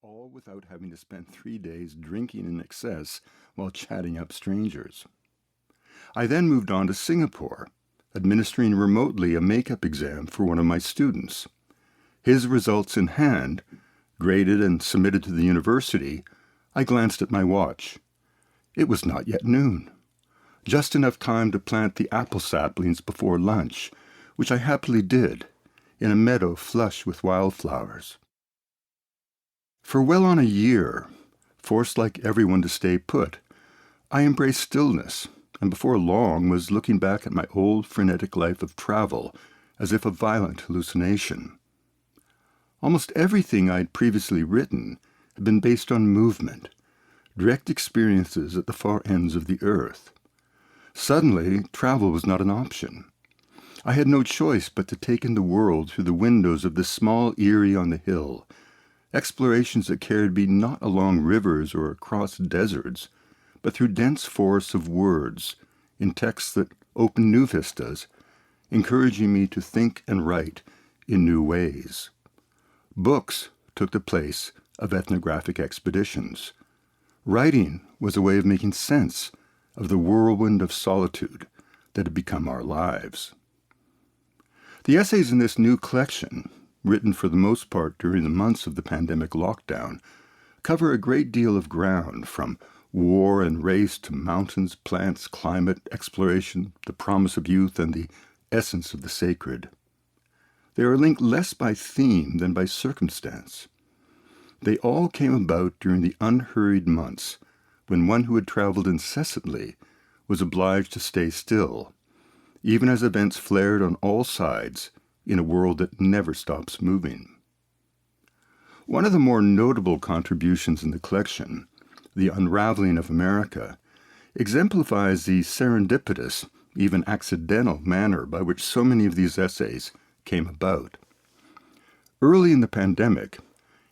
all without having to spend 3 days drinking in excess while chatting up strangers. I then moved on to Singapore, administering remotely a makeup exam for one of my students. His results in hand, graded and submitted to the university, I glanced at my watch. It was not yet noon. Just enough time to plant the apple saplings before lunch, which I happily did, in a meadow flush with wildflowers. For well on a year, forced like everyone to stay put, I embraced stillness, and before long was looking back at my old frenetic life of travel as if a violent hallucination. Almost everything I had previously written had been based on movement, direct experiences at the far ends of the earth. Suddenly, travel was not an option. I had no choice but to take in the world through the windows of this small eyrie on the hill, explorations that carried me not along rivers or across deserts, but through dense forests of words, in texts that opened new vistas, encouraging me to think and write in new ways. Books took the place of ethnographic expeditions. Writing was a way of making sense of the whirlwind of solitude that had become our lives. The essays in this new collection, written for the most part during the months of the pandemic lockdown, cover a great deal of ground, from war and race to mountains, plants, climate, exploration, the promise of youth, and the essence of the sacred. They are linked less by theme than by circumstance. They all came about during the unhurried months when one who had traveled incessantly was obliged to stay still, even as events flared on all sides in a world that never stops moving. One of the more notable contributions in the collection, The Unraveling of America, exemplifies the serendipitous, even accidental manner by which so many of these essays came about. Early in the pandemic,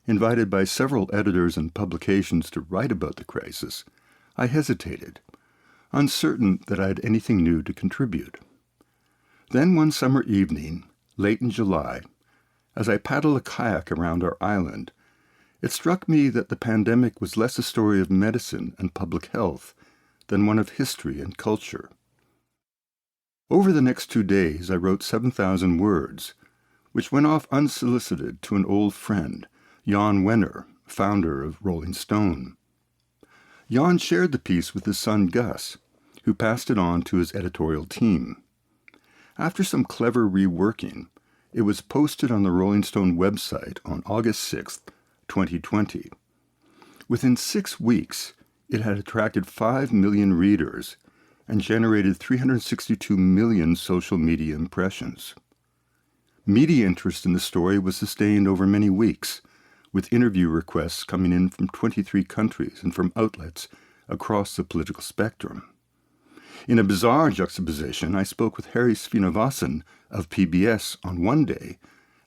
invited by several editors and publications to write about the crisis, I hesitated, uncertain that I had anything new to contribute. Then one summer evening, late in July, as I paddled a kayak around our island, it struck me that the pandemic was less a story of medicine and public health than one of history and culture. Over the next 2 days, I wrote 7,000 words, which went off unsolicited to an old friend, Jan Wenner, founder of Rolling Stone. Jan shared the piece with his son Gus, who passed it on to his editorial team. After some clever reworking, it was posted on the Rolling Stone website on August 6, 2020. Within 6 weeks, it had attracted 5 million readers and generated 362 million social media impressions. Media interest in the story was sustained over many weeks, with interview requests coming in from 23 countries and from outlets across the political spectrum. In a bizarre juxtaposition, I spoke with Harry Srinivasan of PBS on one day,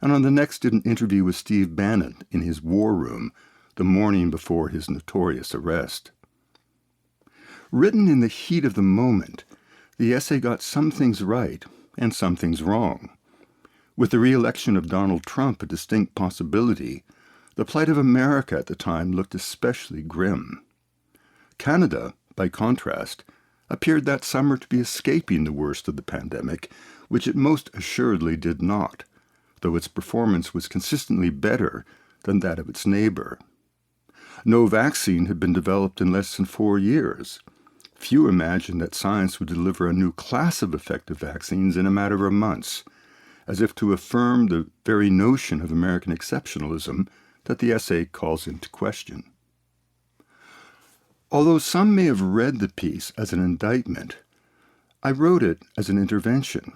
and on the next did an interview with Steve Bannon in his war room the morning before his notorious arrest. Written in the heat of the moment, the essay got some things right and some things wrong. With the re-election of Donald Trump a distinct possibility, the plight of America at the time looked especially grim. Canada, by contrast, appeared that summer to be escaping the worst of the pandemic, which it most assuredly did not, though its performance was consistently better than that of its neighbor. No vaccine had been developed in less than 4 years. Few imagined that science would deliver a new class of effective vaccines in a matter of months, as if to affirm the very notion of American exceptionalism that the essay calls into question. Although some may have read the piece as an indictment, I wrote it as an intervention.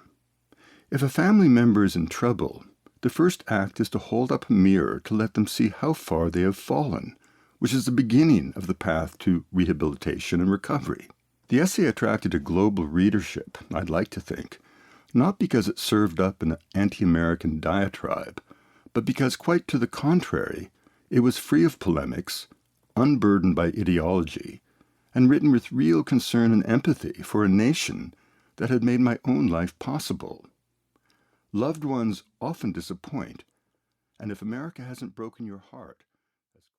If a family member is in trouble, the first act is to hold up a mirror to let them see how far they have fallen, which is the beginning of the path to rehabilitation and recovery. The essay attracted a global readership, I'd like to think, not because it served up an anti-American diatribe, but because, quite to the contrary, it was free of polemics, unburdened by ideology, and written with real concern and empathy for a nation that had made my own life possible. Loved ones often disappoint, and if America hasn't broken your heart,